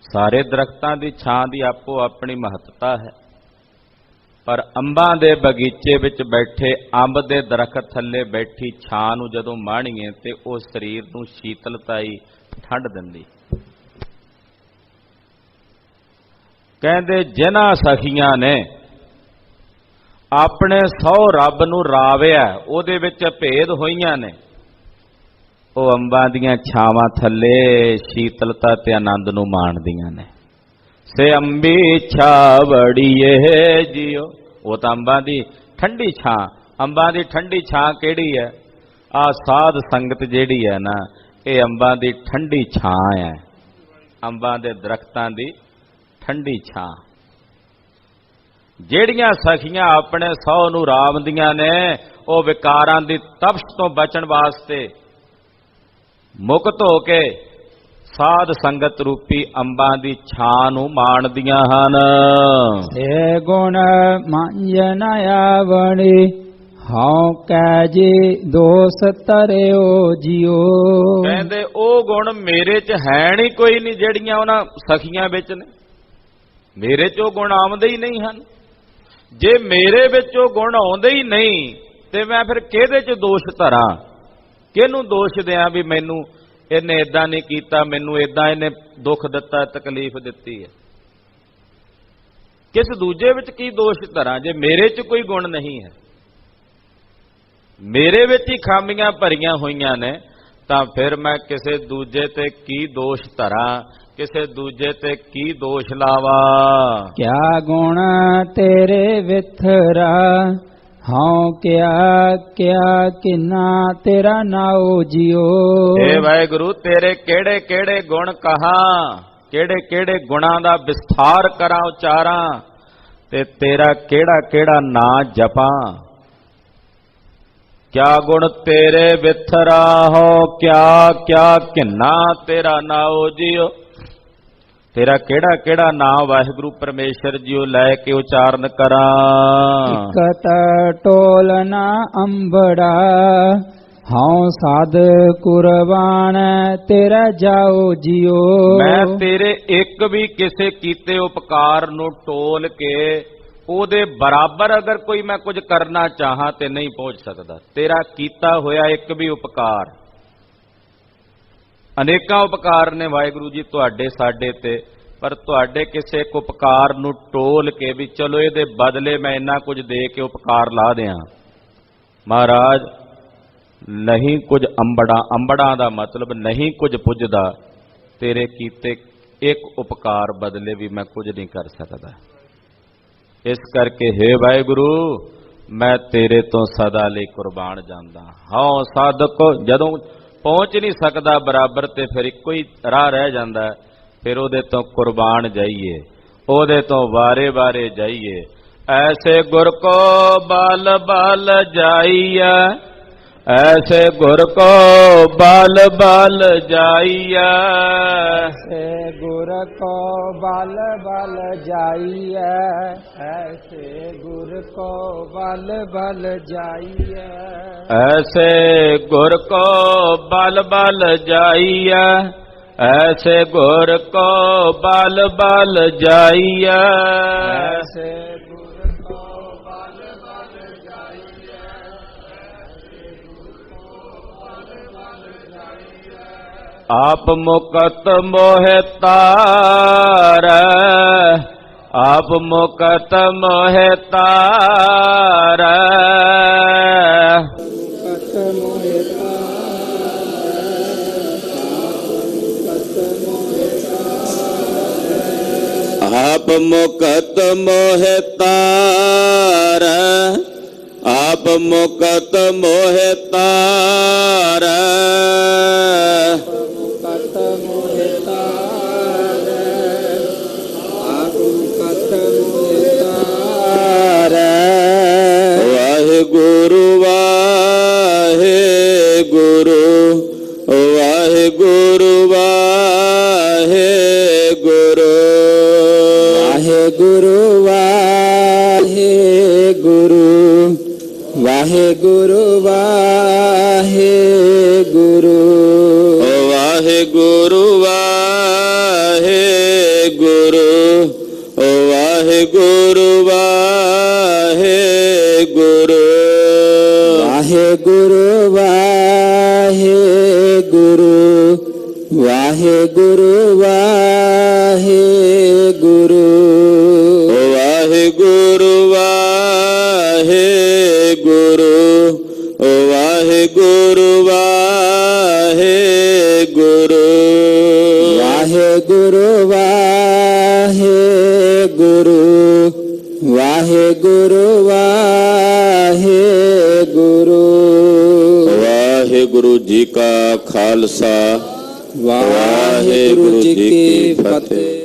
ਸਾਰੇ ਦਰਖਤਾਂ ਦੀ ਛਾਂ ਦੀ ਆਪੋ ਆਪਣੀ ਮਹੱਤਤਾ ਹੈ, ਪਰ ਅੰਬਾਂ ਦੇ ਬਗੀਚੇ ਵਿੱਚ ਬੈਠੇ, ਅੰਬ ਦੇ ਦਰਖਤ ਥੱਲੇ ਬੈਠੀ ਛਾਂ ਨੂੰ ਜਦੋਂ ਮਾਣੀਏ ਤੇ ਉਹ ਸਰੀਰ ਨੂੰ ਸ਼ੀਤਲਤਾ ਹੀ, ਠੰਡ ਦਿੰਦੀ। ਕਹਿੰਦੇ ਜਿਨ੍ਹਾਂ ਸਖੀਆਂ ਨੇ ਆਪਣੇ ਸਹੁ ਰੱਬ ਨੂੰ ਰਾਵਿਆ, ਉਹਦੇ ਵਿੱਚ ਭੇਦ ਹੋਈਆਂ ਨੇ, ਉਹ ਅੰਬਾਂ ਦੀਆਂ ਛਾਵਾਂ ਥੱਲੇ ਸ਼ੀਤਲਤਾ ਤੇ ਆਨੰਦ ਨੂੰ ਮਾਣਦੀਆਂ ਨੇ। ਸੇ ਅੰਬੀ ਛਾਵੜੀਏ ਜੀਓ। ਉਹ ਤਾਂ ਅੰਬਾਂ ਦੀ ਠੰਡੀ ਛਾਂ। ਅੰਬਾਂ ਦੀ ਠੰਡੀ ਛਾਂ ਕਿਹੜੀ ਹੈ? ਆ ਸਾਧ ਸੰਗਤ ਜਿਹੜੀ ਹੈ ਨਾ, ਇਹ ਅੰਬਾਂ ਦੀ ਠੰਡੀ ਛਾਂ ਹੈ, ਅੰਬਾਂ ਦੇ ਦਰਖਤਾਂ ਦੀ ਠੰਡੀ ਛਾਂ। ਜਿਹੜੀਆਂ ਸਖੀਆਂ ਆਪਣੇ ਸਹੁ ਨੂੰ ਰਾਵਦੀਆਂ ਨੇ, ਉਹ ਵਿਕਾਰਾਂ ਦੀ ਤਪਸ਼ ਤੋਂ ਬਚਣ ਵਾਸਤੇ ਮੁਕਤ ਹੋ ਕੇ ਸਾਧ ਸੰਗਤ ਰੂਪੀ ਅੰਬਾਂ ਦੀ ਛਾਂ ਨੂੰ ਮਾਣਦੀਆਂ ਹਨ। ਸੇ ਗੁਣ ਮੰਜ ਨ ਆਵਣੇ, ਹਉ ਕੈ ਜੇ ਦੋਸ ਤਰਿਓ ਜੀਓ। ਕਹਿੰਦੇ ਉਹ ਗੁਣ ਮੇਰੇ 'ਚ ਹੈ ਨਹੀਂ ਕੋਈ ਨਹੀਂ, ਜਿਹੜੀਆਂ ਉਹਨਾਂ ਸਖੀਆਂ ਵਿੱਚ ਨੇ। ਮੇਰੇ 'ਚ ਉਹ ਗੁਣ ਆਉਂਦੇ ਹੀ ਨਹੀਂ ਹਨ। ਜੇ ਮੇਰੇ ਵਿੱਚ ਉਹ ਗੁਣ ਆਉਂਦੇ ਹੀ ਨਹੀਂ, ਤੇ ਮੈਂ ਫਿਰ ਕਿਹਦੇ 'ਚ ਦੋਸ਼ ਧਰਾਂ, ਕਿਹਨੂੰ ਦੋਸ਼ ਦਿਆਂ ਵੀ ਮੈਨੂੰ ਇਹਨੇ ਇਦਾਂ ਨਹੀਂ ਕੀਤਾ, ਮੈਨੂੰ ਇਦਾਂ ਇਹਨੇ ਦੁੱਖ ਦਿੱਤਾ, ਤਕਲੀਫ ਦਿੱਤੀ ਹੈ। ਕਿਸ ਦੂਜੇ ਵਿੱਚ ਕੀ ਦੋਸ਼ ਧਰਾਂ ਜੇ ਮੇਰੇ 'ਚ ਕੋਈ ਗੁਣ ਨਹੀਂ ਹੈ। ਮੇਰੇ ਵਿੱਚ ਹੀ ਖਾਮੀਆਂ ਭਰੀਆਂ ਹੋਈਆਂ ਨੇ, ਤਾਂ ਫਿਰ ਮੈਂ ਕਿਸੇ ਦੂਜੇ ਤੇ ਕੀ ਦੋਸ਼ ਧਰਾਂ, ਕਿਸੇ ਦੂਜੇ ਤੇ ਕੀ ਦੋਸ਼ ਲਾਵਾ। ਕਿਆ ਗੁਣ ਤੇਰੇ ਵਿਥਰਾ, ਹਉ ਕਿਆ ਕਿਆ ਕਿਨਾ ਤੇਰਾ ਨਾਉ ਜਿਉ। ਏ ਵਾਹਿਗੁਰੂ ਤੇਰੇ ਕਿਹੜੇ ਕਿਹੜੇ ਗੁਣ ਕਹਾਂ, ਕਿਹੜੇ ਕਿਹੜੇ ਗੁਣਾਂ ਦਾ ਵਿਸਥਾਰ ਕਰਾਂ ਉਚਾਰਾਂ, ਤੇ ਤੇਰਾ ਕਿਹੜਾ ਕਿਹੜਾ ਨਾਂ ਜਪਾਂ। ਕਿਆ ਗੁਣ ਤੇਰੇ ਵਿਥਰਾ, ਹੋ ਕਿਆ ਕਿਆ ਕਿੰਨਾ ਤੇਰਾ ਨਾਉ ਜਿਉ। ਤੇਰਾ ਕਿਹੜਾ ਕਿਹੜਾ ਨਾਂ ਵਾਹਿਗੁਰੂ ਪਰਮੇਸ਼ਰ ਜੀਓ ਲੈ ਕੇ ਉਚਾਰਨ ਕਰਾਂ। ਇਕਤ ਟੋਲਨਾ ਅੰਬੜਾ, ਹਉ ਸਾਧ ਕੁਰਬਾਨ ਤੇਰਾ ਜਾਓ ਜਿਉ। ਮੈਂ ਤੇਰੇ ਇੱਕ ਵੀ ਕਿਸੇ ਕੀਤੇ ਉਪਕਾਰ ਨੂੰ ਟੋਲ ਕੇ ਉਹਦੇ ਬਰਾਬਰ ਅਗਰ ਕੋਈ ਮੈਂ ਕੁਝ ਕਰਨਾ ਚਾਹਾਂ ਤੇ ਨਹੀਂ ਪਹੁੰਚ ਸਕਦਾ। ਤੇਰਾ ਕੀਤਾ ਹੋਇਆ ਇੱਕ ਵੀ ਉਪਕਾਰ, ਅਨੇਕਾਂ ਉਪਕਾਰ ਨੇ ਵਾਹਿਗੁਰੂ ਜੀ ਤੁਹਾਡੇ ਸਾਡੇ ਤੇ, ਪਰ ਤੁਹਾਡੇ ਕਿਸੇ ਇੱਕ ਉਪਕਾਰ ਨੂੰ ਟੋਲ ਕੇ ਵੀ ਚਲੋ ਇਹਦੇ ਬਦਲੇ ਮੈਂ ਇੰਨਾ ਕੁਝ ਦੇ ਕੇ ਉਪਕਾਰ ਲਾ ਦਿਆਂ। ਮਹਾਰਾਜ ਨਹੀਂ ਕੁਝ ਅੰਬੜਾਂ ਦਾ ਮਤਲਬ ਨਹੀਂ ਕੁਝ ਪੁੱਜਦਾ, ਤੇਰੇ ਕੀਤੇ ਇੱਕ ਉਪਕਾਰ ਬਦਲੇ ਵੀ ਮੈਂ ਕੁਝ ਨਹੀਂ ਕਰ ਸਕਦਾ। ਇਸ ਕਰਕੇ ਹੇ ਵਾਹਿਗੁਰੂ ਮੈਂ ਤੇਰੇ ਤੋਂ ਸਦਾ ਲਈ ਕੁਰਬਾਨ ਜਾਂਦਾ। ਹਉ ਸਾਧਕ ਜਦੋਂ ਪਹੁੰਚ ਨਹੀਂ ਸਕਦਾ ਬਰਾਬਰ ਤੇ ਫਿਰ ਇੱਕੋ ਹੀ ਰਾਹ ਰਹਿ ਜਾਂਦਾ, ਫਿਰ ਉਹਦੇ ਤੋਂ ਕੁਰਬਾਨ ਜਾਈਏ, ਉਹਦੇ ਤੋਂ ਵਾਰੇ ਵਾਰੇ ਜਾਈਏ। ਐਸੇ ਗੁਰ ਕੋ ਬਲ ਬਲ ਜਾਈਐ, ਐਸੇ ਗੁਰ ਕੋ ਬਲ ਬਲ ਜਾਈਐ। ਐਸੇ ਗੁਰ ਕੋ ਬਲ ਬਲ ਜਾਈਐ, ਐਸੇ ਗੁਰ ਕੋ ਬਲ ਬਲ ਜਾਈਐ। ਐਸੇ ਗੁਰ ਕੋ ਬਲ ਬਲ ਜਾਈਐ, ਐਸੇ ਗੁਰ ਕੋ ਬਲ ਬਲ ਜਾਈਐ। ਐਸੇ ਗੁਰ ਕੋ ਬਲ ਬਲ ਜਾਈਐ, ਐਸੇ ਗੁਰ ਕੋ ਬਲ ਬਲ ਜਾਈਐ। ਆਪ ਮੁਕਤ ਮੋਹਿ ਤਾਰੈ, ਆਪ ਮੁਕਤ ਮੋਹਿ ਤਾਰੈ। ਮੁਕਤ ਮੋਹਿ ਆਪ ਮੁਕਤ ਮੋਹਿ ਤਾਰੈ, ਆਪ ਮੁਕਤ ਮੋਹਿ ਤਾਰੈ। ਮੁਕਤ ਮੋਹਿ ਤਾਰੈ, ਆਪ ਮੁਕਤ ਮੋਹਿ ਤਾਰੈ। ਵਾਹਿਗੁਰੂ ਵਾਹਿਗੁਰੂ, ਵਾਹਿਗੁਰੂ ਵਾਹਿਗੁਰੂ। ਵਾਹਿਗੁਰੂ ਵਾਹਿਗੁਰੂ, ਵਾਹਿਗੁਰੂ ਵਾਹਿਗੁਰੂ। ਵਾਹਿਗੁਰੂ ਵਾਹਿਗੁਰੂ, ਵਾਹਿਗੁਰੂ ਵਾਹਿਗੁਰੂ। ਵਾਹਿਗੁਰੂ ਵਾਹਿਗੁਰੂ, ਵਾਹਿਗੁਰੂ ਵਾਹਿਗੁਰੂ। ਵਾਹਿਗੁਰੂ ਵਾਹਿਗੁਰੂ, ਵਾਹਿਗੁਰੂ ਵਾਹਿਗੁਰੂ। ਵਾਹਿਗੁਰੂ ਵਾਹਿਗੁਰੂ, ਵਾਹਿਗੁਰੂ ਵਾਹਿਗੁਰੂ। ਵਾਹਿਗੁਰੂ ਜੀ ਕਾ ਖਾਲਸਾ, ਵਾਹਿਗੁਰੂ ਜੀ ਕੀ ਫਤਿਹ।